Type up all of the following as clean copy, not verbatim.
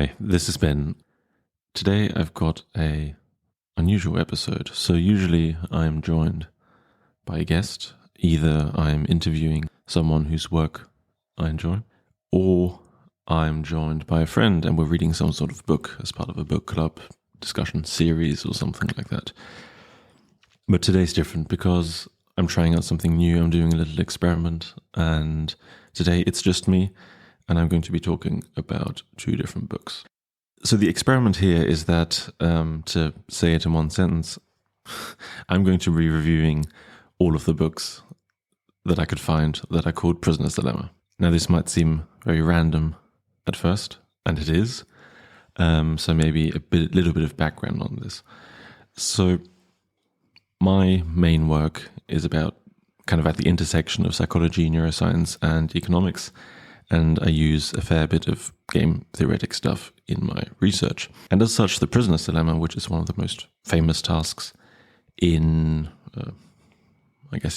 Hi, this is Ben. Today I've got a unusual episode. So usually I'm joined by a guest. Either I'm interviewing someone whose work I enjoy, or I'm joined by a friend and we're reading some sort of book as part of a book club discussion series or something like that. But today's different because I'm trying out something new. I'm doing a little experiment, and today it's just me, and I'm going to be talking about two different books. So the experiment here is that, to say it in one sentence, I'm going to be reviewing all of the books that I could find that are called Prisoner's Dilemma. Now this might seem very random at first, and it is. So maybe little bit of background on this. So my main work is about kind of at the intersection of psychology, neuroscience, and economics. And I use a fair bit of game theoretic stuff in my research. And as such, the Prisoner's Dilemma, which is one of the most famous tasks in,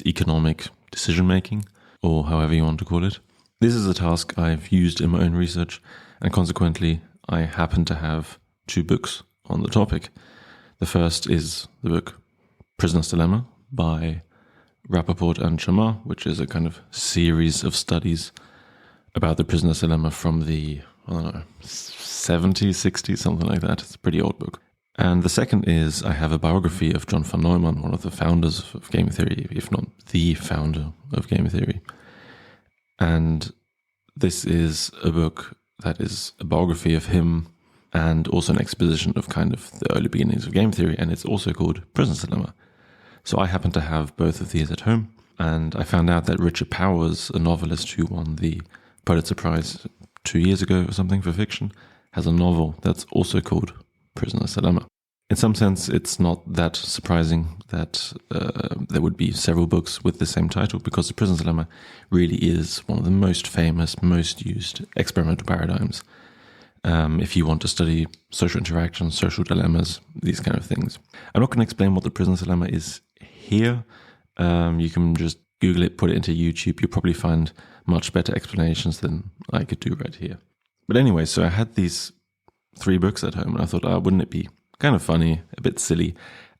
economic decision-making, or however you want to call it. This is a task I've used in my own research, and consequently, I happen to have two books on the topic. The first is the book Prisoner's Dilemma by Rappaport and Chamar, which is a kind of series of studies about the Prisoner's Dilemma from the, 70s, 60s, something like that. It's a pretty old book. And the second is I have a biography of John von Neumann, one of the founders of game theory, if not the founder of game theory. And this is a book that is a biography of him and also an exposition of kind of the early beginnings of game theory, and it's also called Prisoner's Dilemma. So I happen to have both of these at home, and I found out that Richard Powers, a novelist who won the Pulitzer Prize 2 years ago or something for fiction, has a novel that's also called Prisoner's Dilemma. In some sense, it's not that surprising that there would be several books with the same title, because the Prisoner's Dilemma really is one of the most famous, most used experimental paradigms. If you want to study social interaction, social dilemmas, these kind of things. I'm not going to explain what the Prisoner's Dilemma is here. You can just Google it, put it into YouTube. You'll probably find much better explanations than I could do right here. But anyway, so I had these 3 books at home, and I thought, wouldn't it be kind of funny, a bit silly,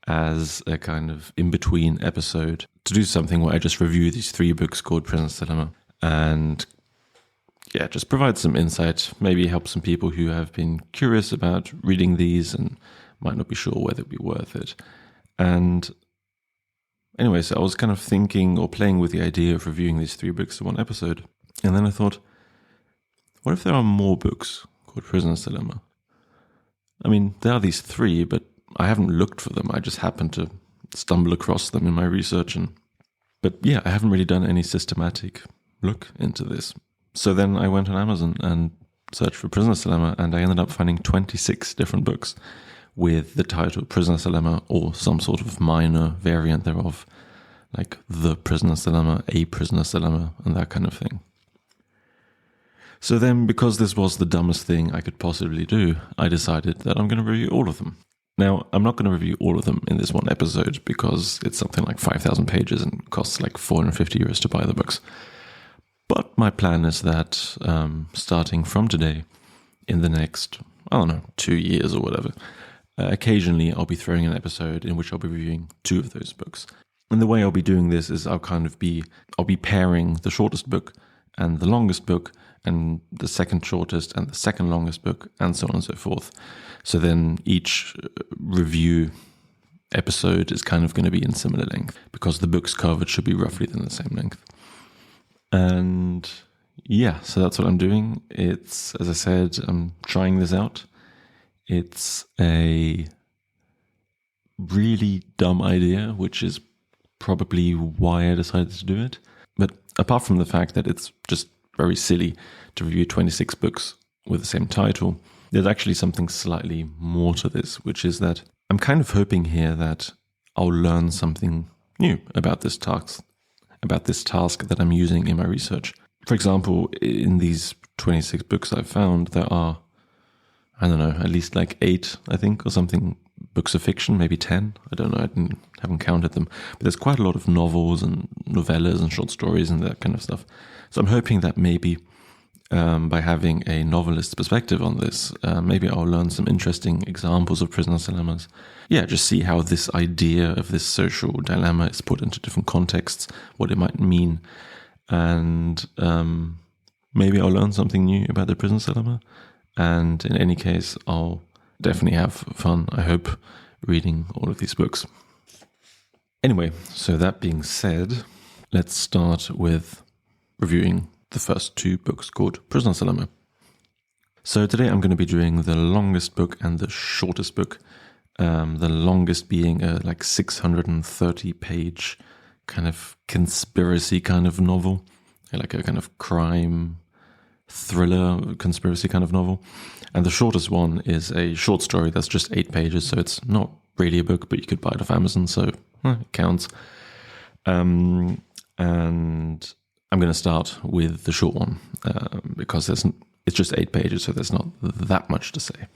as a kind of in-between episode to do something where I just review these 3 books called Prisoner's Dilemma, and just provide some insight, maybe help some people who have been curious about reading these and might not be sure whether it'd be worth it. And anyway, so I was kind of thinking or playing with the idea of reviewing these 3 books in one episode. And then I thought, what if there are more books called Prisoner's Dilemma? I mean, there are these 3, but I haven't looked for them. I just happened to stumble across them in my research. But I haven't really done any systematic look into this. So then I went on Amazon and searched for Prisoner's Dilemma, and I ended up finding 26 different books with the title Prisoner's Dilemma or some sort of minor variant thereof, like The Prisoner's Dilemma, A Prisoner's Dilemma, and that kind of thing. So then, because this was the dumbest thing I could possibly do, I decided that I'm going to review all of them. Now, I'm not going to review all of them in this one episode because it's something like 5,000 pages and costs like €450 to buy the books. But my plan is that starting from today, in the next, 2 years or whatever, occasionally I'll be throwing an episode in which I'll be reviewing 2 of those books. And the way I'll be doing this is I'll be pairing the shortest book and the longest book, and the second shortest and the second longest book, and so on and so forth. So then each review episode is kind of going to be in similar length, because the books covered should be roughly in the same length. And so that's what I'm doing. It's, as I said, I'm trying this out. It's a really dumb idea, which is probably why I decided to do it. But apart from the fact that it's just very silly to review 26 books with the same title, there's actually something slightly more to this, which is that I'm kind of hoping here that I'll learn something new about this task that I'm using in my research. For example, in these 26 books I've found, there are, at least like 8, I think, or something, books of fiction, maybe 10. I don't know, I haven't counted them. But there's quite a lot of novels and novellas and short stories and that kind of stuff. So I'm hoping that maybe by having a novelist's perspective on this. Maybe I'll learn some interesting examples of prisoner's dilemmas. Yeah, just see how this idea of this social dilemma is put into different contexts, what it might mean, and maybe I'll learn something new about the prisoner's dilemma. And in any case, I'll definitely have fun, I hope, reading all of these books. Anyway, so that being said, let's start with reviewing the first two books called Prisoner's Dilemma. So today I'm going to be doing the longest book and the shortest book. The longest being a 630-page kind of conspiracy kind of novel, like a kind of crime thriller conspiracy kind of novel. And the shortest one is a short story that's just 8 pages, so it's not really a book, but you could buy it off Amazon, so it counts. And I'm going to start with the short one because it's just 8 pages, so there's not that much to say.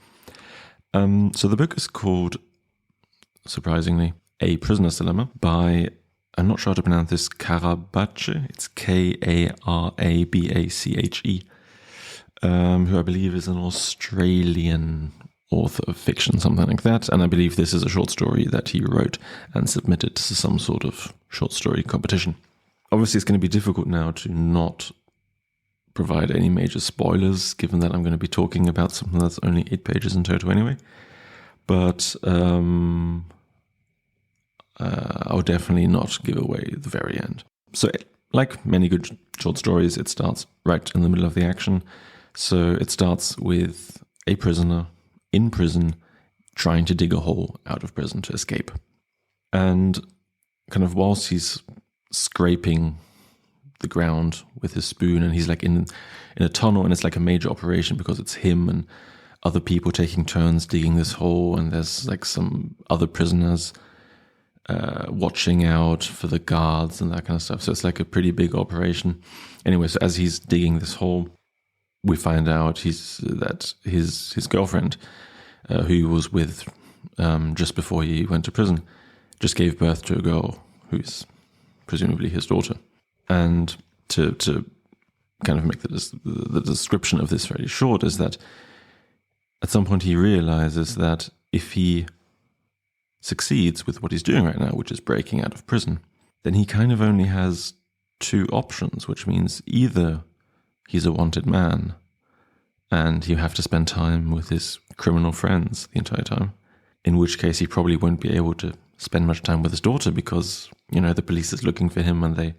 So the book is called, surprisingly, A Prisoner's Dilemma by, I'm not sure how to pronounce this, Karabache. It's Karabache, who I believe is an Australian author of fiction, something like that. And I believe this is a short story that he wrote and submitted to some sort of short story competition. Obviously, it's going to be difficult now to not provide any major spoilers, given that I'm going to be talking about something that's only 8 pages in total anyway. But I'll definitely not give away the very end. So, like many good short stories, it starts right in the middle of the action. So it starts with a prisoner in prison trying to dig a hole out of prison to escape. And kind of whilst he's scraping the ground with his spoon, and he's like in a tunnel, and it's like a major operation because it's him and other people taking turns digging this hole, and there's like some other prisoners watching out for the guards and that kind of stuff. So it's like a pretty big operation. Anyway, so as he's digging this hole, we find out that his girlfriend, who he was with just before he went to prison, just gave birth to a girl who's presumably his daughter. And to kind of make the description of this very short is that at some point he realizes that if he succeeds with what he's doing right now, which is breaking out of prison, then he kind of only has 2 options, which means either he's a wanted man and you have to spend time with his criminal friends the entire time, in which case he probably won't be able to spend much time with his daughter because, the police is looking for him and they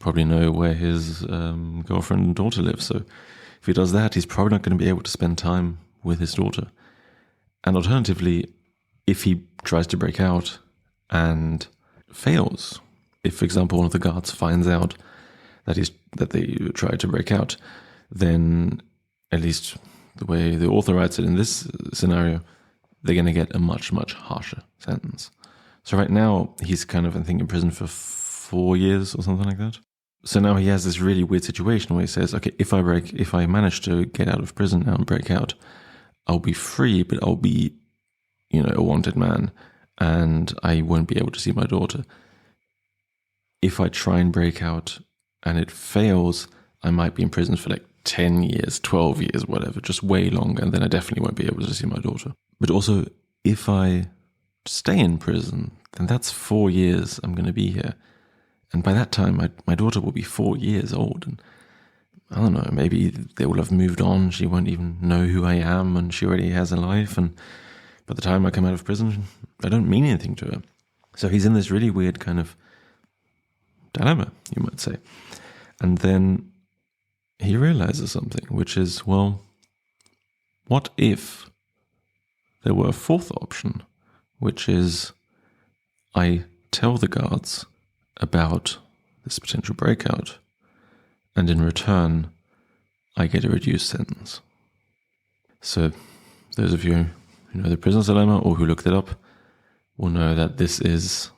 probably know where his girlfriend and daughter live. So if he does that, he's probably not going to be able to spend time with his daughter. And alternatively, if he tries to break out and fails, if, for example, one of the guards finds out that they tried to break out, then at least the way the author writes it in this scenario, they're going to get a much, much harsher sentence. So right now, he's kind of, I think, in prison for 4 years or something like that. So now he has this really weird situation where he says, okay, if I manage to get out of prison now and break out, I'll be free, but I'll be, a wanted man, and I won't be able to see my daughter. If I try and break out and it fails, I might be in prison for 10 years, 12 years, whatever, just way longer, and then I definitely won't be able to see my daughter. But also, if I stay in prison, then that's 4 years I'm going to be here. And by that time, my daughter will be 4 years old, and I don't know, maybe they will have moved on, she won't even know who I am, and she already has a life, and by the time I come out of prison, I don't mean anything to her. So he's in this really weird kind of dilemma, you might say. And then he realizes something, which is, well, what if there were a 4th option, which is I tell the guards about this potential breakout, and in return, I get a reduced sentence. So those of you who know the Prisoner's Dilemma or who looked it up will know that this is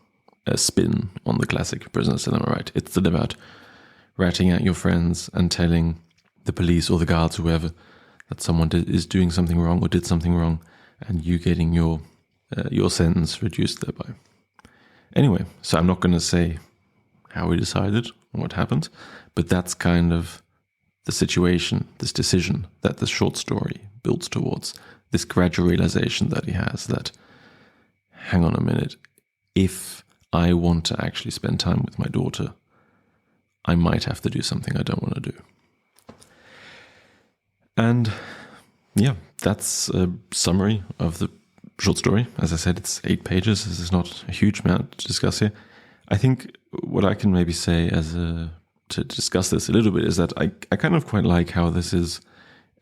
a spin on the classic Prisoner's Dilemma, right? It's still about ratting out your friends and telling the police or the guards, whoever, that someone is doing something wrong or did something wrong, and you getting your sentence reduced thereby. Anyway, so I'm not going to say how we decided or what happened, but that's kind of the situation, this decision that this short story builds towards, this gradual realization that he has that, hang on a minute, if I want to actually spend time with my daughter, I might have to do something I don't want to do. And yeah, that's a summary of the short story. As I said, it's 8 pages. This is not a huge amount to discuss here. I think what I can maybe say to discuss this a little bit is that I kind of quite like how this is,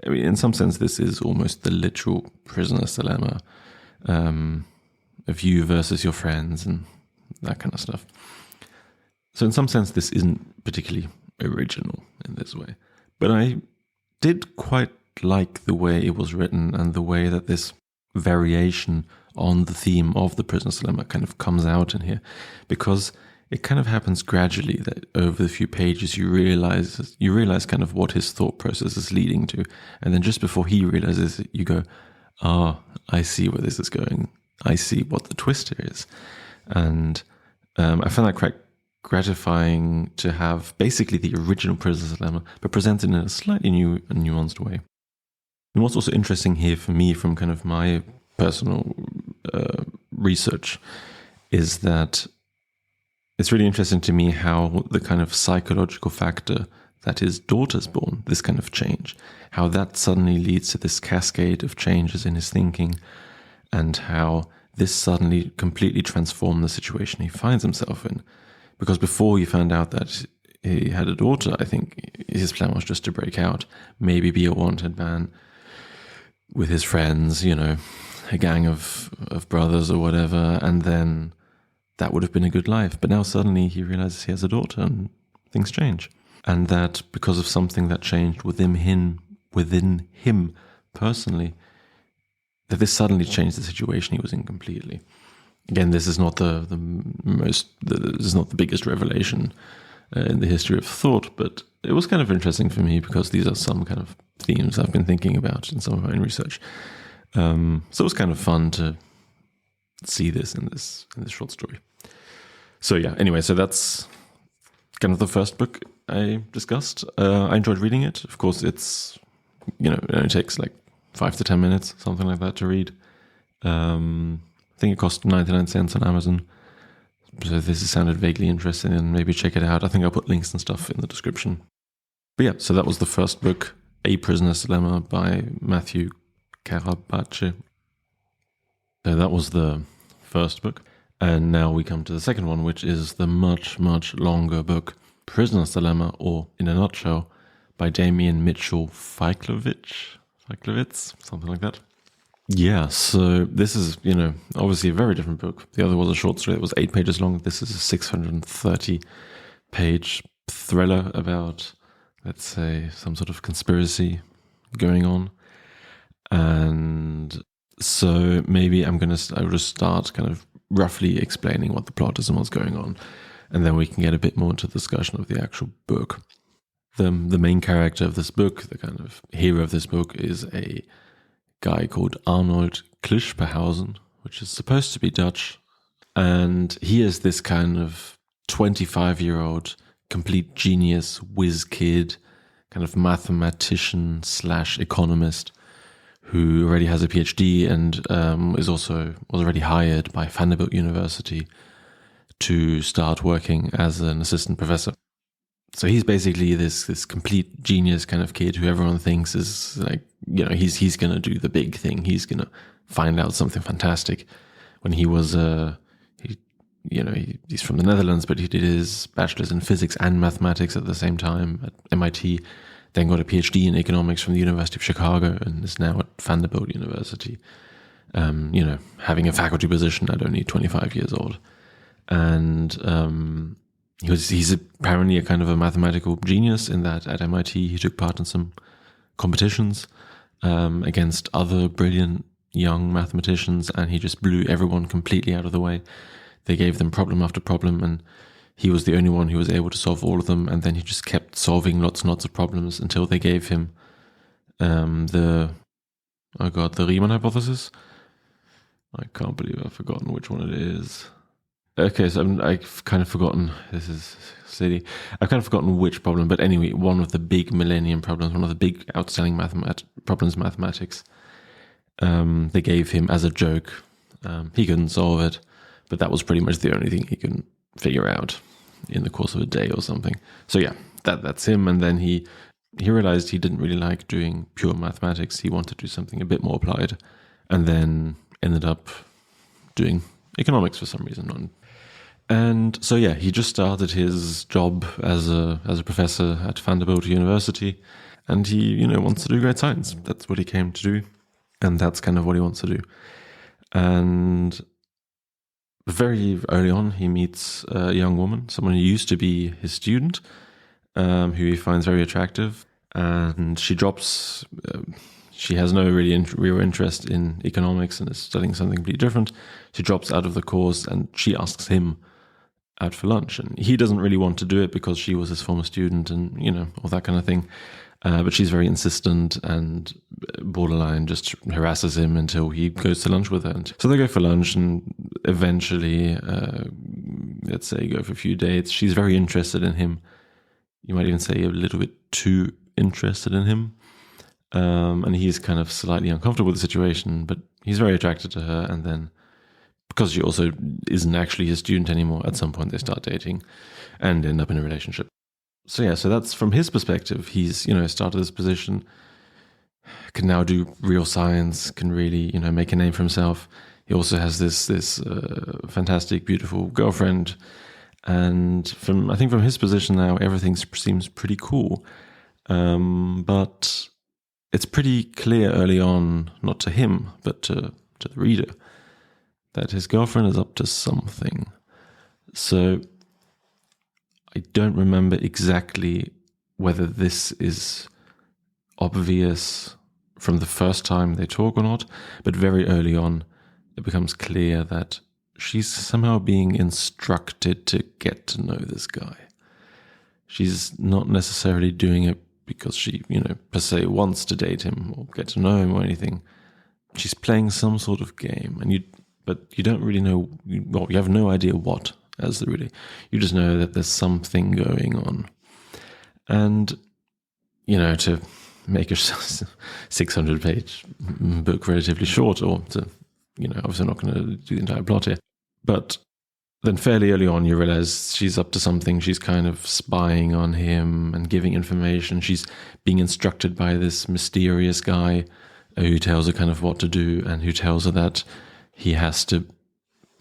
I mean, in some sense, this is almost the literal prisoner's dilemma, of you versus your friends and that kind of stuff. So in some sense, this isn't particularly original in this way. But I did quite like the way it was written and the way that this variation on the theme of the prisoner's dilemma kind of comes out in here, because it kind of happens gradually that over the few pages you realize kind of what his thought process is leading to, and then just before he realizes it, you go, I see where this is going. I see what the twist here is. And I found that quite gratifying to have basically the original prisoner's dilemma, but presented in a slightly new and nuanced way. And what's also interesting here for me from kind of my personal research is that it's really interesting to me how the kind of psychological factor that his daughter's born, this kind of change, how that suddenly leads to this cascade of changes in his thinking, and how this suddenly completely transformed the situation he finds himself in. Because before he found out that he had a daughter, I think his plan was just to break out, maybe be a wanted man with his friends, you know, a gang of brothers or whatever, and then that would have been a good life. But now suddenly he realizes he has a daughter and things change. And that because of something that changed within him personally, that this suddenly changed the situation he was in completely. Again, this is not this is not the biggest revelation in the history of thought, but it was kind of interesting for me because these are some kind of themes I've been thinking about in some of my own research. So it was kind of fun to see this in this short story. So yeah, anyway, so that's kind of the first book I discussed. I enjoyed reading it. Of course, it's, you know, it only takes like 5 to 10 minutes, something like that, to read. I think it cost 99 cents on Amazon. So if this has sounded vaguely interesting, then maybe check it out. I think I'll put links and stuff in the description. But yeah, so that was the first book, A Prisoner's Dilemma by Matthew Karabache. So that was the first book. And now we come to the second one, which is the much, much longer book, Prisoner's Dilemma, or in a nutshell, by Damien Mitchell Feiklowicz, something like that. Yeah, so this is, you know, obviously a very different book. The other was a short story that was 8 pages long. This is a 630-page thriller about, let's say, some sort of conspiracy going on. And so maybe I will just start kind of roughly explaining what the plot is and what's going on. And then we can get a bit more into the discussion of the actual book. The main character of this book, the kind of hero of this book, is a guy called Arnold Klischperhausen, which is supposed to be Dutch. And he is this kind of 25-year-old complete genius, whiz kid, kind of mathematician / economist who already has a PhD and was already hired by Vanderbilt University to start working as an assistant professor. So he's basically this complete genius kind of kid who everyone thinks is like, you know, he's going to do the big thing. He's going to find out something fantastic. When he was, he's from the Netherlands, but he did his bachelor's in physics and mathematics at the same time at MIT, then got a PhD in economics from the University of Chicago and is now at Vanderbilt University, having a faculty position at only 25 years old. And he's apparently a kind of a mathematical genius in that at MIT he took part in some competitions against other brilliant young mathematicians, and he just blew everyone completely out of the way. They gave them problem after problem, and he was the only one who was able to solve all of them, and then he just kept solving lots and lots of problems until they gave him the Riemann hypothesis. I can't believe I've forgotten which one it is. Okay, so I've kind of forgotten, this is silly, I've kind of forgotten which problem, but anyway, one of the big millennium problems, one of the big outstanding problems in mathematics, they gave him as a joke. He couldn't solve it, but that was pretty much the only thing he could figure out in the course of a day or something. So yeah, that's him. And then he realized he didn't really like doing pure mathematics. He wanted to do something a bit more applied, and then ended up doing economics for some reason. And so yeah, he just started his job as a professor at Vanderbilt University, and he wants to do great science. That's what he came to do, and that's kind of what he wants to do. And very early on, he meets a young woman, someone who used to be his student, who he finds very attractive, and she drops. She has no really real interest in economics and is studying something completely different. She drops out of the course, and she asks him out for lunch, and he doesn't really want to do it because she was his former student, and all that kind of thing. But she's very insistent and borderline just harasses him until he goes to lunch with her. And so they go for lunch, and eventually, let's say, go for a few dates. She's very interested in him. You might even say a little bit too interested in him. And he's kind of slightly uncomfortable with the situation, but he's very attracted to her. And then, because she also isn't actually his student anymore, at some point they start dating and end up in a relationship. So yeah, so that's from his perspective. He's, started this position, can now do real science, can really, make a name for himself. He also has this fantastic, beautiful girlfriend. And I think from his position now, everything seems pretty cool. But it's pretty clear early on, not to him, but to the reader, that his girlfriend is up to something. So I don't remember exactly whether this is obvious from the first time they talk or not, but very early on it becomes clear that she's somehow being instructed to get to know this guy. She's not necessarily doing it because she, per se wants to date him or get to know him or anything. She's playing some sort of game, but you don't really know, well, you have no idea what. As the reader, you just know that there's something going on. And, to make a 600-page book relatively short, or to, obviously not going to do the entire plot here. But then fairly early on, you realize she's up to something. She's kind of spying on him and giving information. She's being instructed by this mysterious guy who tells her kind of what to do, and who tells her that he has to,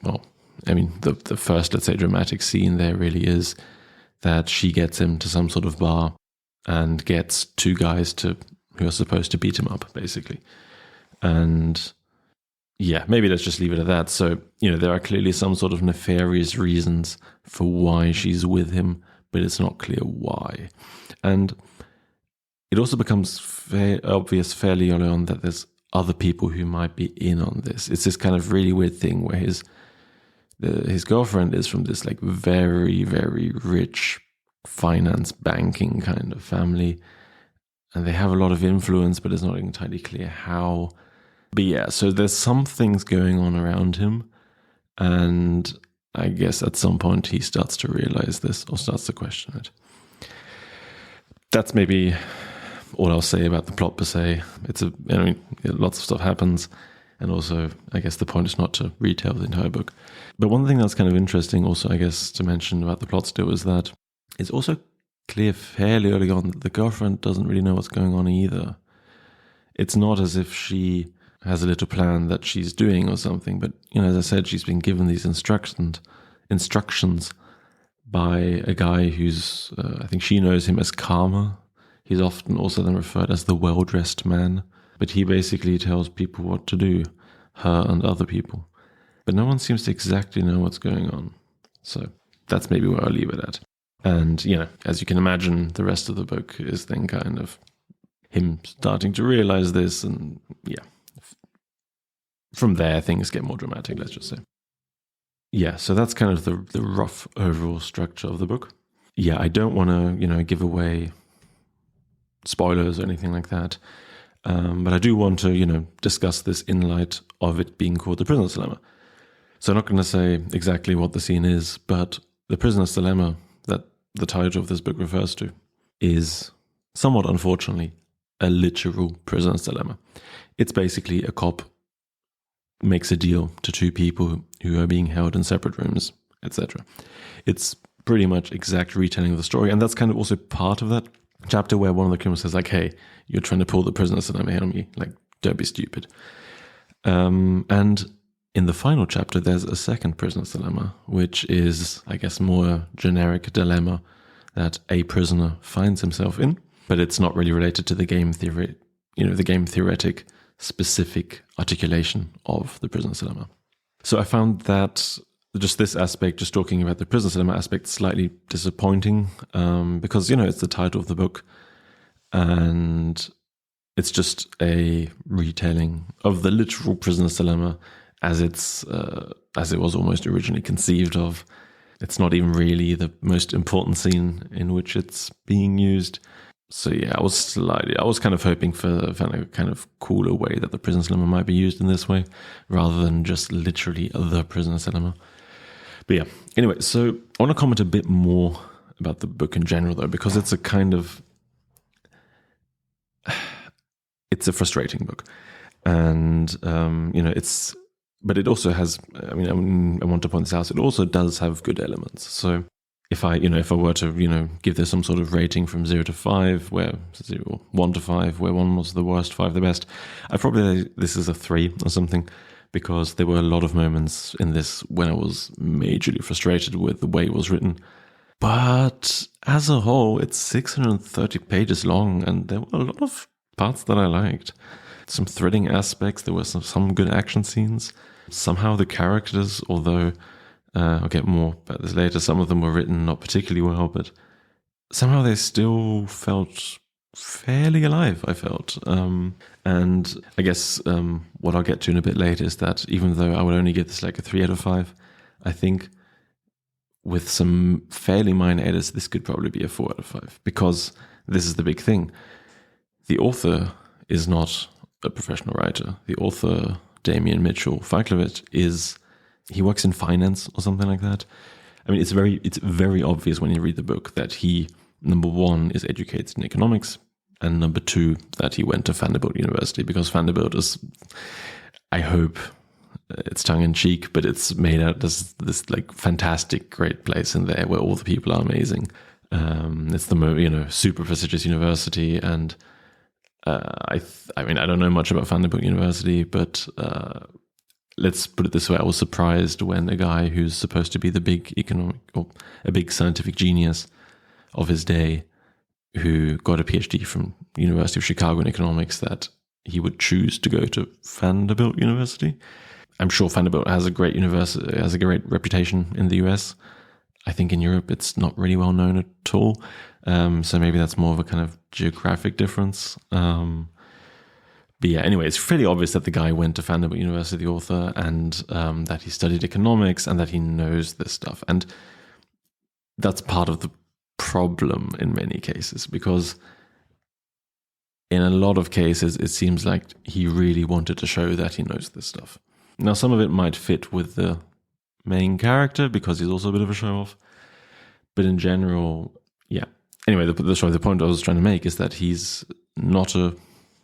the first, let's say, dramatic scene there really is that she gets him to some sort of bar and gets two guys who are supposed to beat him up, basically. And yeah, maybe let's just leave it at that. So, there are clearly some sort of nefarious reasons for why she's with him, but it's not clear why. And it also becomes obvious fairly early on that there's other people who might be in on this. It's this kind of really weird thing where his girlfriend is from this like very, very rich finance banking kind of family, and they have a lot of influence, but it's not entirely clear how. But yeah, so there's some things going on around him, and I guess at some point he starts to realize this or starts to question it. That's maybe all I'll say about the plot per se. Lots of stuff happens. And also, I guess the point is not to retell the entire book. But one thing that's kind of interesting also, I guess, to mention about the plot still is that it's also clear fairly early on that the girlfriend doesn't really know what's going on either. It's not as if she has a little plan that she's doing or something, but, as I said, she's been given these instructions by a guy who's, I think she knows him as Karma. He's often also then referred as the well-dressed man. But he basically tells people what to do, her and other people. But no one seems to exactly know what's going on. So that's maybe where I'll leave it at. And, as you can imagine, the rest of the book is then kind of him starting to realize this. And yeah, from there, things get more dramatic, let's just say. Yeah, so that's kind of the rough overall structure of the book. Yeah, I don't want to, give away spoilers or anything like that. But I do want to, discuss this in light of it being called The Prisoner's Dilemma. So I'm not going to say exactly what the scene is, but the prisoner's dilemma that the title of this book refers to is somewhat unfortunately a literal prisoner's dilemma. It's basically a cop makes a deal to two people who are being held in separate rooms, etc. It's pretty much exact retelling of the story, and that's kind of also part of that chapter where one of the criminals says, like, hey, you're trying to pull the prisoner's dilemma on me, like, don't be stupid. And in the final chapter, there's a second prisoner's dilemma, which is, I guess, more a generic dilemma that a prisoner finds himself in, but it's not really related to the game theory, the game theoretic specific articulation of the prisoner's dilemma. So I found that just this aspect, just talking about the prisoner's dilemma aspect, slightly disappointing because, it's the title of the book and it's just a retelling of the literal prisoner's dilemma as it was almost originally conceived of. It's not even really the most important scene in which it's being used. So yeah, I was kind of hoping for a kind of cooler way that the prisoner's dilemma might be used in this way, rather than just literally the prisoner's dilemma. But yeah, anyway, so I want to comment a bit more about the book in general, though, because it's a kind of it's a frustrating book, and but it also has. I want to point this out. It also does have good elements. So if I were to give this some sort of rating from 0 to 5, where 1 to 5, where 1 was the worst, 5 the best, I'd probably say this is a 3 or something, because there were a lot of moments in this when I was majorly frustrated with the way it was written. But as a whole, it's 630 pages long, and there were a lot of parts that I liked. Some thrilling aspects, there were some good action scenes. Somehow the characters, although I'll get more about this later, some of them were written not particularly well, but somehow they still felt fairly alive, I felt. And I guess what I'll get to in a bit later is that even though I would only give this like a 3 out of 5, I think with some fairly minor edits, this could probably be a 4 out of 5, because this is the big thing. The author is not a professional writer. The author, Damien Mitchell Feiklowicz, he works in finance or something like that. I mean, it's very obvious when you read the book that he, number 1, is educated in economics, and number 2, that he went to Vanderbilt University, because Vanderbilt is, I hope it's tongue-in-cheek, but it's made out as this like fantastic, great place in there where all the people are amazing. It's the super prestigious university, and I don't know much about Vanderbilt University, but let's put it this way: I was surprised when a guy who's supposed to be the big a big scientific genius of his day, who got a PhD from University of Chicago in economics, that he would choose to go to Vanderbilt University. I'm sure Vanderbilt has a great reputation in the US. I think in Europe it's not really well known at all. So maybe that's more of a kind of geographic difference. But yeah, anyway, it's fairly obvious that the guy went to Vanderbilt University, the author, and that he studied economics and that he knows this stuff. And that's part of the problem in many cases, because in a lot of cases, it seems like he really wanted to show that he knows this stuff. Now, some of it might fit with the main character because he's also a bit of a show-off. But in general, yeah. Anyway, the point I was trying to make is that he's not a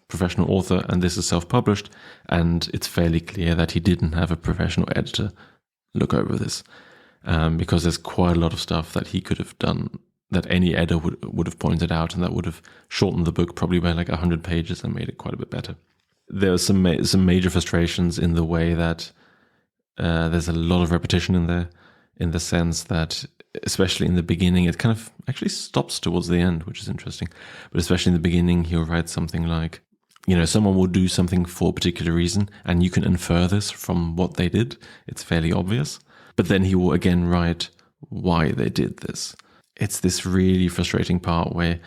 professional author, and this is self-published, and it's fairly clear that he didn't have a professional editor look over this, because there's quite a lot of stuff that he could have done that any editor would have pointed out, and that would have shortened the book probably by like 100 pages and made it quite a bit better. There are some major frustrations in the way that there's a lot of repetition in there, in the sense that, especially in the beginning, it kind of actually stops towards the end, which is interesting. But especially in the beginning, he'll write something like, someone will do something for a particular reason, and you can infer this from what they did. It's fairly obvious. But then he will again write why they did this. It's this really frustrating part where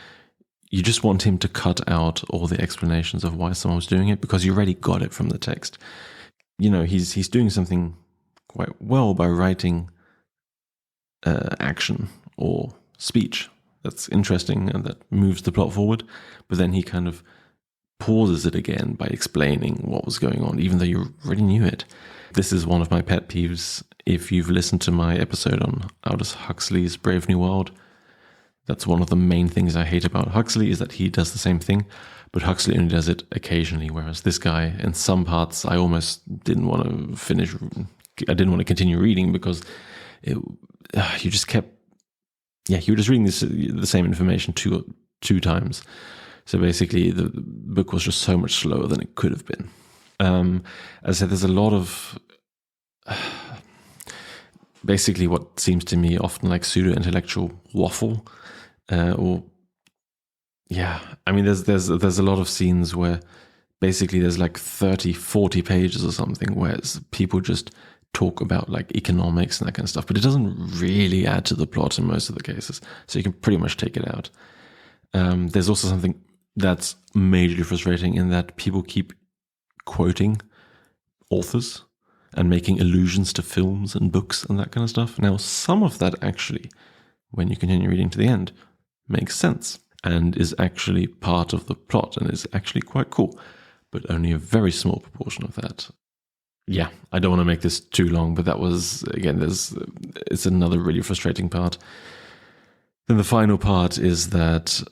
you just want him to cut out all the explanations of why someone was doing it, because you already got it from the text. He's doing something quite well by writing action or speech that's interesting and that moves the plot forward, but then he kind of pauses it again by explaining what was going on, even though you already knew it. This is one of my pet peeves. If you've listened to my episode on Aldous Huxley's Brave New World, that's one of the main things I hate about Huxley, is that he does the same thing, but Huxley only does it occasionally, whereas this guy, in some parts, I almost didn't want to finish. I didn't want to continue reading because you just kept, you were just reading the same information two times. So basically, the book was just so much slower than it could have been. As I said, there's a lot of basically what seems to me often like pseudo-intellectual waffle, there's a lot of scenes where basically there's like 30, 40 pages or something where people just talk about like economics and that kind of stuff, but it doesn't really add to the plot in most of the cases, so you can pretty much take it out. There's also something that's majorly frustrating in that people keep quoting authors and making allusions to films and books and that kind of stuff. Now, some of that actually, when you continue reading to the end, makes sense and is actually part of the plot and is actually quite cool, but only a very small proportion of that. Yeah, I don't want to make this too long, but that was, again, it's another really frustrating part. Then the final part is that,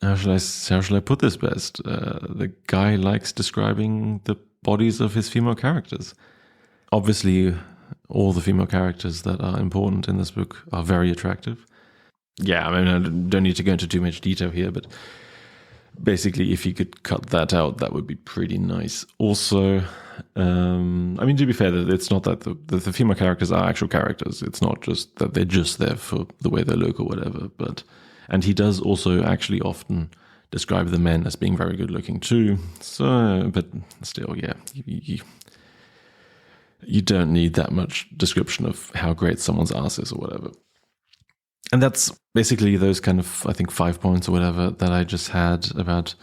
how shall I put this best? The guy likes describing the bodies of his female characters. Obviously, all the female characters that are important in this book are very attractive. Yeah, I mean, I don't need to go into too much detail here, but basically, if you could cut that out, that would be pretty nice. Also, to be fair, it's not that the female characters are actual characters. It's not just that they're just there for the way they look or whatever. And he does also actually often describe the men as being very good looking too. So, but still, yeah, you don't need that much description of how great someone's ass is or whatever. And that's basically those kind of, I think, 5 points or whatever that I just had about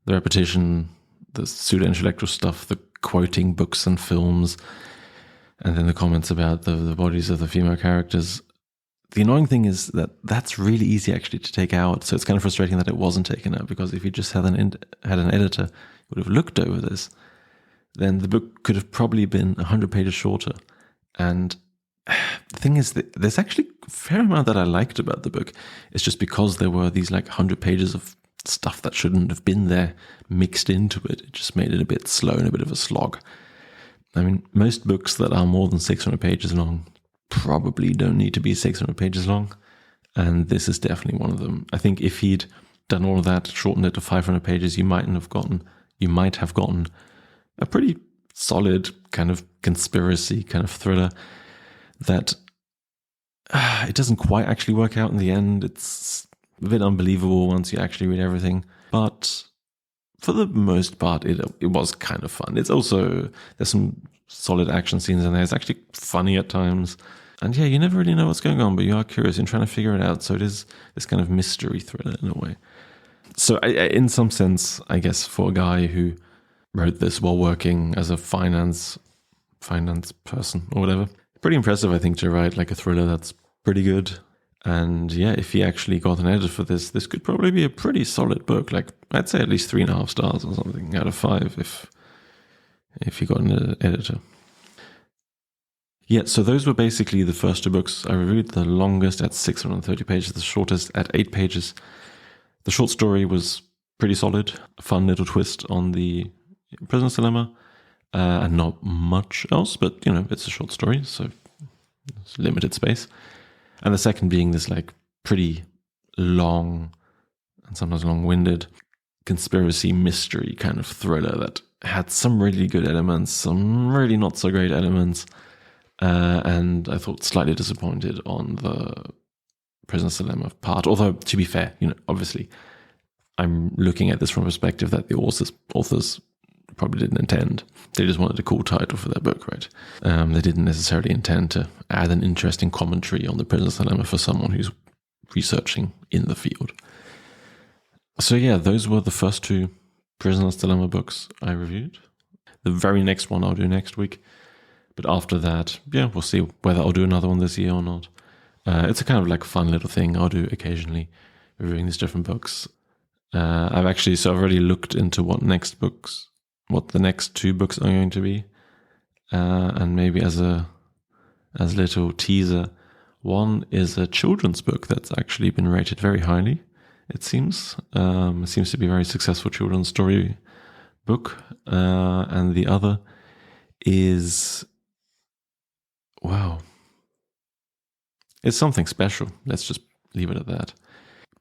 the repetition, the pseudo-intellectual stuff, the quoting books and films, and then the comments about the bodies of the female characters. The annoying thing is that that's really easy actually to take out, so it's kind of frustrating that it wasn't taken out, because if you just had an editor who would have looked over this, then the book could have probably been 100 pages shorter. And the thing is that there's actually a fair amount that I liked about the book. It's just because there were these like 100 pages of stuff that shouldn't have been there mixed into it. It just made it a bit slow and a bit of a slog. I mean, most books that are more than 600 pages long probably don't need to be 600 pages long. And this is definitely one of them. I think if he'd done all of that, shortened it to 500 pages, you might have gotten a pretty solid kind of conspiracy kind of thriller that it doesn't quite actually work out in the end. It's a bit unbelievable once you actually read everything, but for the most part, it was kind of fun. It's also, there's some solid action scenes in there. It's actually funny at times, and yeah, you never really know what's going on, but you are curious and trying to figure it out. So it is this kind of mystery thriller in a way. So in some sense, I guess, for a guy who wrote this while working as a finance person or whatever, pretty impressive, I think, to write like a thriller that's pretty good. And yeah, if he actually got an editor for this could probably be a pretty solid book. Like, I'd say at least 3.5 stars or something out of 5 if he got an editor. Yeah, so those were basically the first 2 books I reviewed. The longest at 630 pages, the shortest at 8 pages. The short story was pretty solid, a fun little twist on the prisoner's dilemma, and not much else, but it's a short story, so it's limited space. And the second being this like pretty long and sometimes long-winded conspiracy mystery kind of thriller that had some really good elements, some really not so great elements, and I thought slightly disappointed on the prisoner's dilemma part. Although, to be fair, obviously I'm looking at this from a perspective that the authors probably didn't intend. They just wanted a cool title for their book, right? They didn't necessarily intend to add an interesting commentary on the prisoner's dilemma for someone who's researching in the field. So yeah, those were the first 2 prisoner's dilemma books I reviewed. The very next one I'll do next week. But after that, yeah, we'll see whether I'll do another one this year or not. It's a kind of like fun little thing I'll do occasionally, reviewing these different books. I've already looked into what the next 2 books are going to be, and maybe as a little teaser, one is a children's book that's actually been rated very highly. It seems to be a very successful children's story book, and the other is, wow, it's something special. Let's just leave it at that.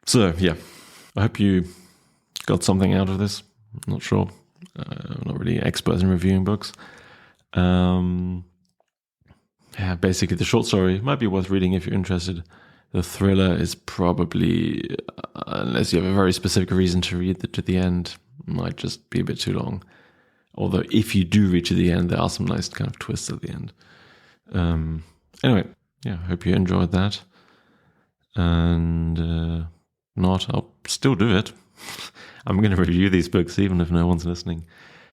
So yeah, I hope you got something out of this. I'm not sure. I'm not really an expert in reviewing books. Basically the short story might be worth reading if you're interested. The thriller is probably, unless you have a very specific reason to read it to the end, might just be a bit too long. Although if you do reach the end, there are some nice kind of twists at the end. Anyway, yeah, hope you enjoyed that. And not, I'll still do it. I'm going to review these books even if no one's listening.